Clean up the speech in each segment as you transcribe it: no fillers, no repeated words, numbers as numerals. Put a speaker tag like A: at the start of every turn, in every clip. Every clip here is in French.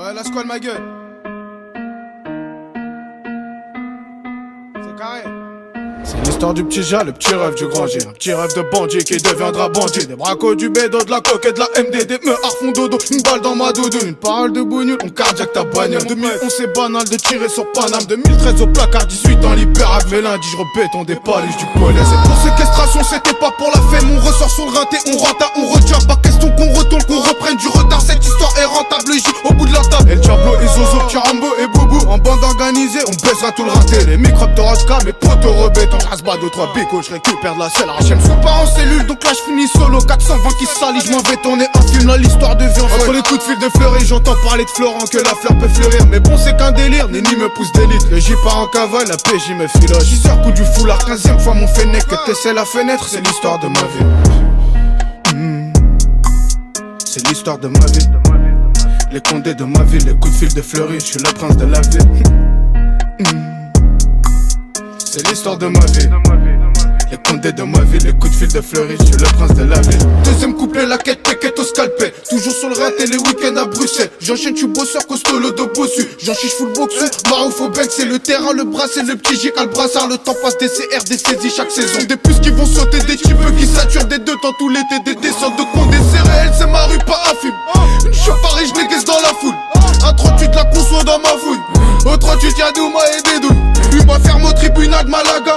A: Ouais, la squale ma gueule. C'est carré. C'est l'histoire du petit Jas, le petit rêve du grand J. Un petit rêve de bandit qui deviendra bandit. Des bracos, du bédo, de la coque et de la MD. Des meurs fond dodo, une balle dans ma doudou. Une parole de bougnoule, on cardiaque ta bagnole. 2011 c'est banal de tirer sur Paname. 2013 au placard, 18 ans libérable. Mais lundi je repète on dépalige du collet. C'est pour séquestration, c'était pas pour la femme. On ressort sur le rinté, on rentre, on retient. Pas question qu'on retourne, qu'on reprenne du retard. Cette histoire est rentable, J au bout de la table. El Diablo et Zozo, Kirambo et Boubou. En bande organisée, on baissera tout le rinté. Les microbes de Rodka, mes potos rebétons. J'rasbats 2-3 bicos, j'récupère de la selle. HM suis pas en cellule, donc là j'finis solo. 420 qui salit, j'm'en vais tourner un film. Là l'histoire devient folle. Entre les coups de fil de Fleury, j'entends parler de Florent, que la fleur peut fleurir. Mais bon c'est qu'un délire, Nenny me pousse d'élite. Le J part en cavale, la PJ me filoche. 10 heures coup du foulard, 15ème fois mon fennec. Que t'essaies la fenêtre, c'est l'histoire de ma vie. C'est l'histoire de ma vie. Les condés de ma ville, les coups de fil de Fleury, je suis le prince de la ville. C'est l'histoire de ma vie. Les condés de ma ville, les coups de fil de Fleury, je suis le prince de la ville. Deuxième couplet, la quête, péquette au scalpel. Toujours sur le rinté, les week-ends à Bruxelles. J'enchaîne, tu bosseur, costaud, le dos bossu. J'enchiche full boxu, Marouf au bec, c'est le terrain, le bras, c'est le petit J, le brassard. Le temps passe, des CR, des saisies chaque saison. Des puces qui vont sauter, des types qui saturent, des deux temps tout l'été, des descentes de condés. C'est réel, c'est ma rue, pas affib. Une chope Paris, je dégaisse dans la foule. Un 38, la conso dans ma fouille. Au 38, y'a Douma et des douilles. Lui, moi ferme au tribunal de Malaga.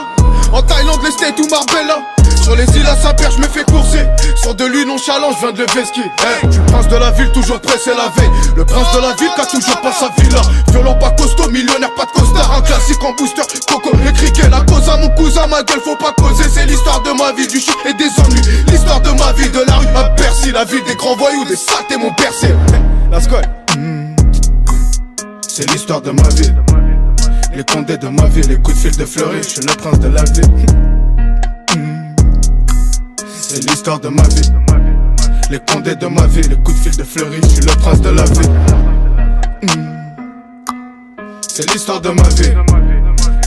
A: En Thaïlande, les States ou Marbella. Sur les îles à Saint-Pierre, je me fais courser. Sur de lui nonchalant, je viens de lever ski. Hey, je suis le prince de la ville, toujours pressé la veille. Le prince de la ville qui a toujours pas sa villa. Violent, pas costaud, millionnaire, pas de costard. Un classique en booster, coco et criquet. La cause à mon cousin, ma gueule, faut pas causer. C'est l'histoire de ma vie, du shit et des ennuis. L'histoire de ma vie, de la rue à Bercy. La vie des grands voyous, des saletés m'ont bercé. La squale. C'est l'histoire de ma vie. Les condés de ma vie, les coups de fil de Fleury, je suis le prince de la ville. C'est l'histoire de ma vie. Les condés de ma vie, les coups de fil de Fleury, je suis le prince de la ville. C'est l'histoire de ma vie.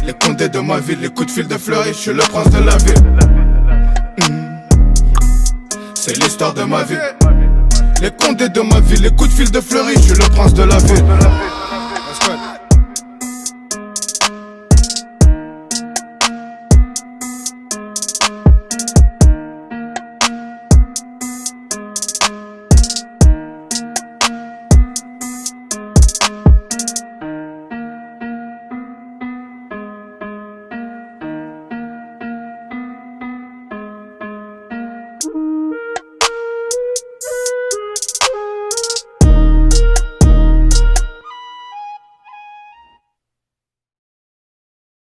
A: Les condés de ma vie, les coups de fil de Fleury, je suis le prince de la ville. C'est l'histoire de ma vie. Les condés de ma vie, les coups de fil de Fleury, je suis le prince de la ville.